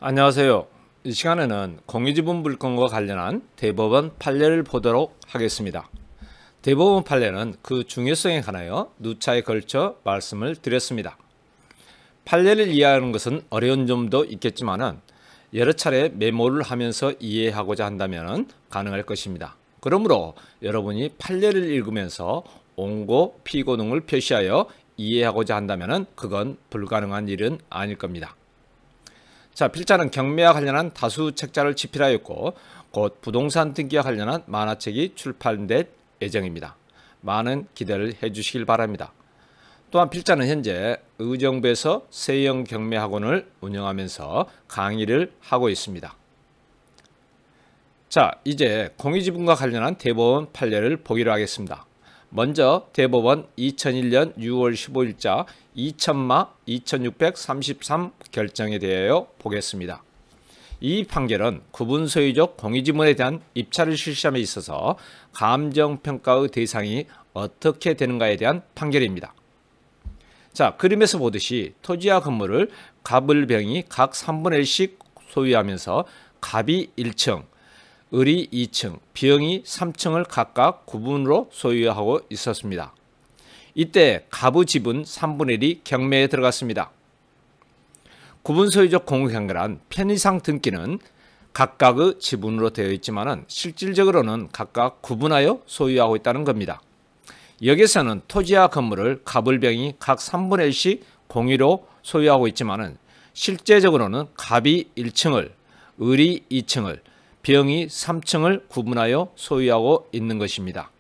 안녕하세요. 이 시간에는 공유지분 물건과 관련한 대법원 판례를 보도록 하겠습니다. 대법원 판례는 그 중요성에 관하여 누차에 걸쳐 말씀을 드렸습니다. 판례를 이해하는 것은 어려운 점도 있겠지만 여러 차례 메모를 하면서 이해하고자 한다면 가능할 것입니다. 그러므로 여러분이 판례를 읽으면서 옹고, 피고 등을 표시하여 이해하고자 한다면 그건 불가능한 일은 아닐 겁니다. 자, 필자는 경매와 관련한 다수 책자를 집필하였고 곧 부동산 등기와 관련한 만화책이 출판될 예정입니다. 많은 기대를 해주시길 바랍니다. 또한 필자는 현재 의정부에서 세형 경매학원을 운영하면서 강의를 하고 있습니다. 자, 이제 공유지분과 관련한 대법원 판례를 보기로 하겠습니다. 먼저 대법원 2001년 6월 15일자 2000마 2633 결정에 대하여 보겠습니다. 이 판결은 구분소유적 공유지분에 대한 입찰을 실시함에 있어서 감정평가의 대상이 어떻게 되는가에 대한 판결입니다. 자, 그림에서 보듯이 토지와 건물을 갑을병이 각 3분의 1씩 소유하면서 갑이 1층, 을이 2층, 병이 3층을 각각 구분으로 소유하고 있었습니다. 이때 갑의 지분 3분의 1이 경매에 들어갔습니다. 구분소유적 공유경매란 편의상 등기는 각각의 지분으로 되어 있지만 실질적으로는 각각 구분하여 소유하고 있다는 겁니다. 여기서는 토지와 건물을 갑을병이 각 3분의 1씩 공유로 소유하고 있지만 실제적으로는 갑이 1층을, 을이 2층을, 병이 3층을 구분하여 소유하고 있는 것입니다.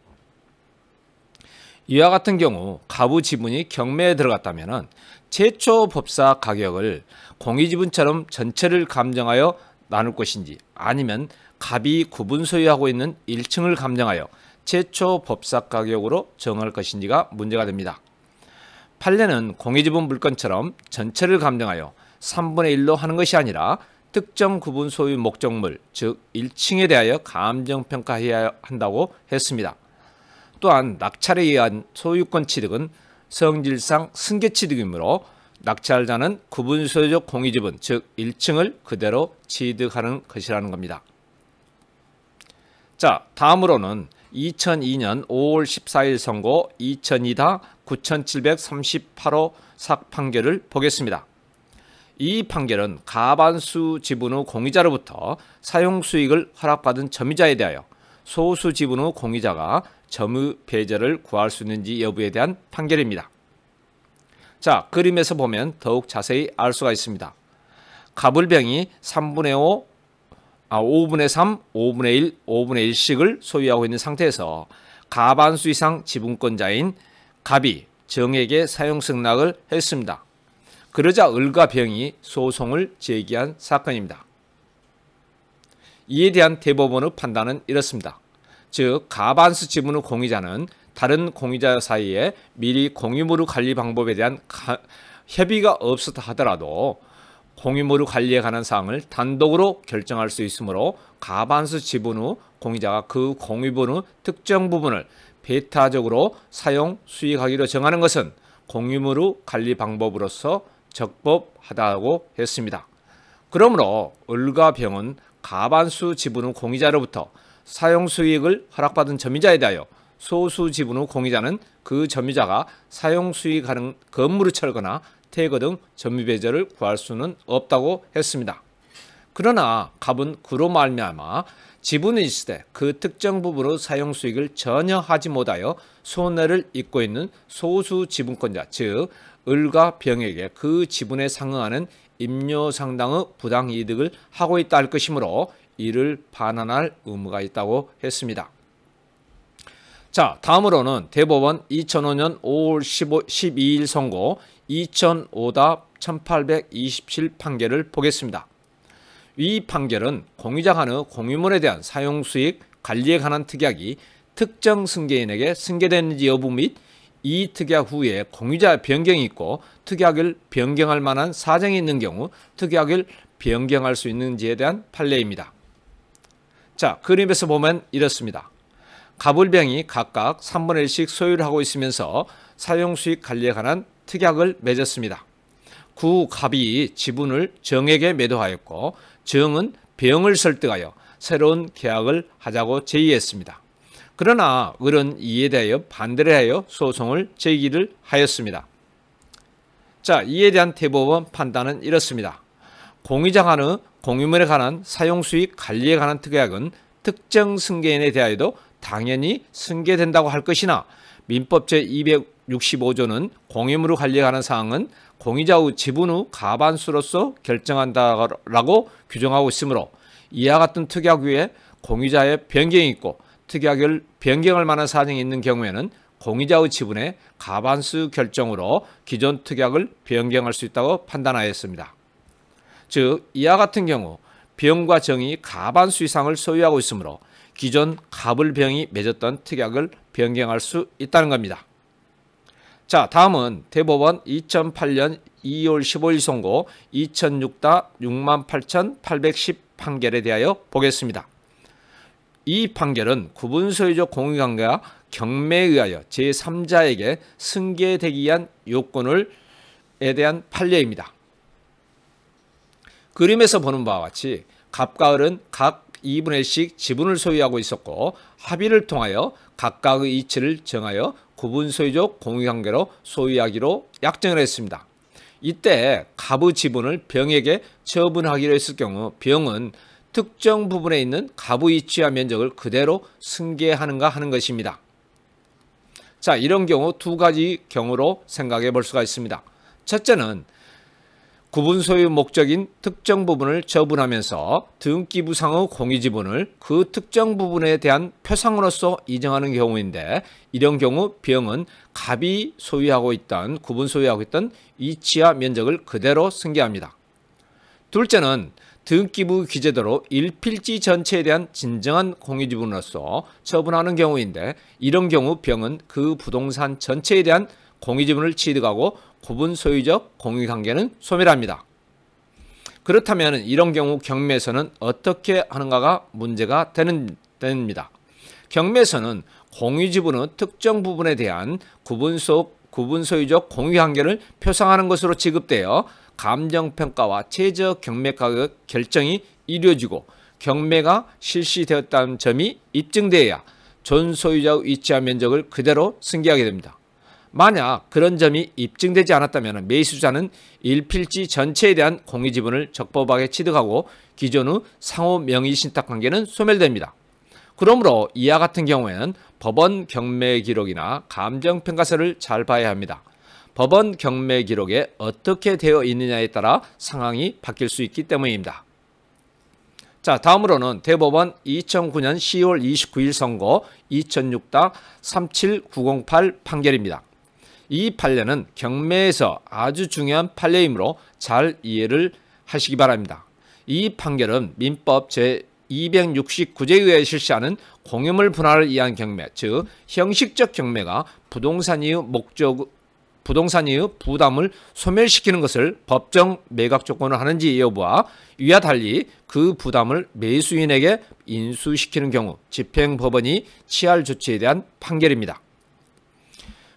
이와 같은 경우 갑의 지분이 경매에 들어갔다면 최초 법사 가격을 공유지분처럼 전체를 감정하여 나눌 것인지 아니면 갑이 구분 소유하고 있는 1층을 감정하여 최초 법사 가격으로 정할 것인지가 문제가 됩니다. 판례는 공유지분 물건처럼 전체를 감정하여 3분의 1로 하는 것이 아니라 특정 구분 소유 목적물, 즉 1층에 대하여 감정평가해야 한다고 했습니다. 또한 낙찰에 의한 소유권 취득은 성질상 승계취득이므로 낙찰자는 구분 소유적 공유지분, 즉 1층을 그대로 취득하는 것이라는 겁니다. 자, 다음으로는 2002년 5월 14일 선고 2002-9738호 사판결을 보겠습니다. 이 판결은 가반수 지분 후 공유자로부터 사용수익을 허락받은 점유자에 대하여 소수 지분 후 공유자가 점유 배제를 구할 수 있는지 여부에 대한 판결입니다. 자, 그림에서 보면 더욱 자세히 알 수가 있습니다. 갑을병이 3분의 5, 5분의 3, 5분의 1, 5분의 1씩을 소유하고 있는 상태에서 가반수 이상 지분권자인 갑이 정에게 사용 승낙을 했습니다. 그러자 을과 병이 소송을 제기한 사건입니다. 이에 대한 대법원의 판단은 이렇습니다. 즉, 가반수 지분 후 공유자는 다른 공유자 사이에 미리 공유물의 관리 방법에 대한 협의가 없었다 하더라도 공유물의 관리에 관한 사항을 단독으로 결정할 수 있으므로 가반수 지분 후 공유자가 그 공유분의 특정 부분을 배타적으로 사용, 수익하기로 정하는 것은 공유물의 관리 방법으로서 적법하다고 했습니다. 그러므로 을과 병은 가반수 지분 후 공유자로부터 사용 수익을 허락받은 점유자에 대하여 소수 지분 후 공유자는 그 점유자가 사용 수익하는 건물을 철거나 퇴거 등 점유 배제를 구할 수는 없다고 했습니다. 그러나 갑은 그로 말미암아 지분이 있을 때 그 특정 부분의 사용 수익을 전혀 하지 못하여 손해를 입고 있는 소수 지분권자, 즉 을과 병에게 그 지분에 상응하는 임료상당의 부당이득을 하고 있다 할 것이므로 이를 반환할 의무가 있다고 했습니다. 자, 다음으로는 대법원 2005년 5월 12일 선고 2005-1827 판결을 보겠습니다. 이 판결은 공유자 간의 공유물에 대한 사용수익 관리에 관한 특약이 특정 승계인에게 승계되는지 여부 및 이 특약 후에 공유자 변경이 있고 특약을 변경할 만한 사정이 있는 경우 특약을 변경할 수 있는지에 대한 판례입니다. 자, 그림에서 보면 이렇습니다. 갑을병이 각각 3분의 1씩 소유를 하고 있으면서 사용수익 관리에 관한 특약을 맺었습니다. 구 갑이 지분을 정에게 매도하였고 정은 병을 설득하여 새로운 계약을 하자고 제의했습니다. 그러나 을은 이에 대하여 반대를 하여 소송을 제기를 하였습니다. 자, 이에 대한 대법원 판단은 이렇습니다. 공유자 간의 공유물에 관한 사용수익 관리에 관한 특약은 특정 승계인에 대하여도 당연히 승계된다고 할 것이나 민법 제265조는 공유물 관리에 관한 사항은 공유자의 지분 후 과반수로서 결정한다라고 규정하고 있으므로 이와 같은 특약 위에 공유자의 변경이 있고 특약을 변경할 만한 사정이 있는 경우에는 공유자의 지분의 과반수 결정으로 기존 특약을 변경할 수 있다고 판단하였습니다. 즉 이와 같은 경우 병과 정이 과반수 이상을 소유하고 있으므로 기존 갑을 병이 맺었던 특약을 변경할 수 있다는 겁니다. 자, 다음은 대법원 2008년 2월 15일 선고 2006-68,810 판결에 대하여 보겠습니다. 이 판결은 구분소유적 공유관계가 경매에 의하여 제3자에게 승계되기 위한 요건에 대한 판례입니다. 그림에서 보는 바와 같이 갑과 을은 각 2분의 1씩 지분을 소유하고 있었고 합의를 통하여 각각의 이치를 정하여 구분소유적 공유관계로 소유하기로 약정을 했습니다. 이때 갑의 지분을 병에게 처분하기로 했을 경우 병은 특정 부분에 있는 갑의 이치와 면적을 그대로 승계하는가 하는 것입니다. 자, 이런 경우 두 가지 경우로 생각해 볼 수가 있습니다. 첫째는 구분소유 목적인 특정 부분을 처분하면서 등기부상의 공유지분을 그 특정 부분에 대한 표상으로서 인정하는 경우인데 이런 경우 병은 갑이 소유하고 있던 구분소유하고 있던 이치와 면적을 그대로 승계합니다. 둘째는 등기부 기재대로 일필지 전체에 대한 진정한 공유지분으로서 처분하는 경우인데 이런 경우 병은 그 부동산 전체에 대한 공유지분을 취득하고 구분소유적 공유관계는 소멸합니다. 그렇다면 이런 경우 경매에서는 어떻게 하는가가 문제가 됩니다. 경매에서는 공유지분의 특정 부분에 대한 구분소유적 공유관계를 표상하는 것으로 지급되어 감정평가와 최저 경매가격 결정이 이루어지고 경매가 실시되었다는 점이 입증되어야 존소유자의 위치와 면적을 그대로 승계하게 됩니다. 만약 그런 점이 입증되지 않았다면 매수자는 일필지 전체에 대한 공유지분을 적법하게 취득하고 기존의 상호 명의신탁관계는 소멸됩니다. 그러므로 이와 같은 경우에는 법원 경매 기록이나 감정평가서를 잘 봐야 합니다. 법원 경매 기록에 어떻게 되어 있느냐에 따라 상황이 바뀔 수 있기 때문입니다. 자, 다음으로는 대법원 2009년 10월 29일 선고 2006-37908 판결입니다. 이 판례는 경매에서 아주 중요한 판례이므로 잘 이해를 하시기 바랍니다. 이 판결은 민법 제269조에 의해 실시하는 공유물 분할을 위한 경매, 즉 형식적 경매가 부동산 이후 부담을 소멸시키는 것을 법정 매각 조건으로 하는지 여부와 이와 달리 그 부담을 매수인에게 인수시키는 경우 집행법원이 취할 조치에 대한 판결입니다.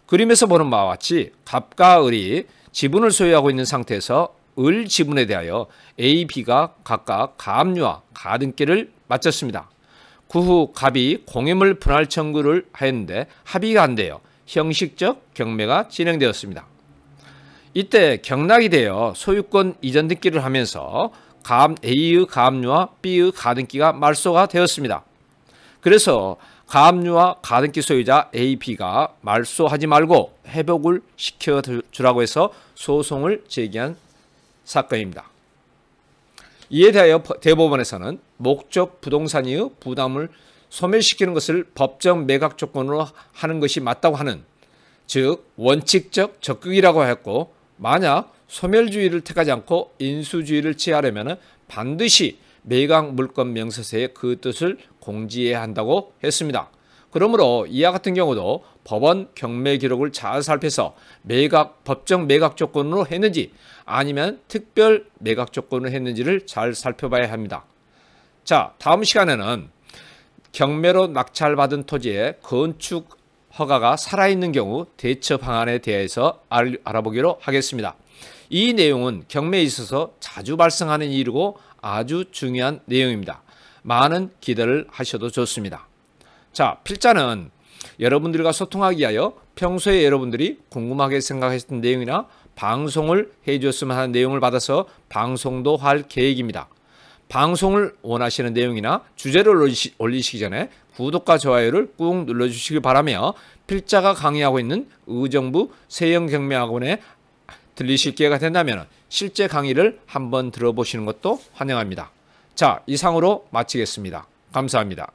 그림에서 보는 바와 같이 갑과 을이 지분을 소유하고 있는 상태에서 을 지분에 대하여 A, B가 각각 가압류와 가등기를 마쳤습니다. 그 후 갑이 공유물 분할 청구를 하였는데 합의가 안 되어 형식적 경매가 진행되었습니다. 이때 경락이 되어 소유권 이전 등기를 하면서 A의 가압류와 B의 가등기가 말소가 되었습니다. 그래서 가압류와 가등기 소유자 A, B가 말소하지 말고 회복을 시켜주라고 해서 소송을 제기한 사건입니다. 이에 대하여 대법원에서는 목적 부동산의 부담을 소멸시키는 것을 법정 매각 조건으로 하는 것이 맞다고 하는, 즉 원칙적 적극이라고 했고, 만약 소멸주의를 택하지 않고 인수주의를 취하려면 반드시 매각 물권 명세서에 그 뜻을 공지해야 한다고 했습니다. 그러므로 이와 같은 경우도 법원 경매 기록을 잘 살펴서 법정 매각 조건으로 했는지 아니면 특별 매각 조건으로 했는지를 잘 살펴봐야 합니다. 자, 다음 시간에는 경매로 낙찰받은 토지의 건축 허가가 살아있는 경우 대처 방안에 대해서 알아보기로 하겠습니다. 이 내용은 경매에 있어서 자주 발생하는 일이고 아주 중요한 내용입니다. 많은 기대를 하셔도 좋습니다. 자, 필자는 여러분들과 소통하기 위하여 평소에 여러분들이 궁금하게 생각했던 내용이나 방송을 해줬으면 하는 내용을 받아서 방송도 할 계획입니다. 방송을 원하시는 내용이나 주제를 올리시기 전에 구독과 좋아요를 꾹 눌러주시기 바라며 필자가 강의하고 있는 의정부 세영경매학원에 들리실 기회가 된다면 실제 강의를 한번 들어보시는 것도 환영합니다. 자, 이상으로 마치겠습니다. 감사합니다.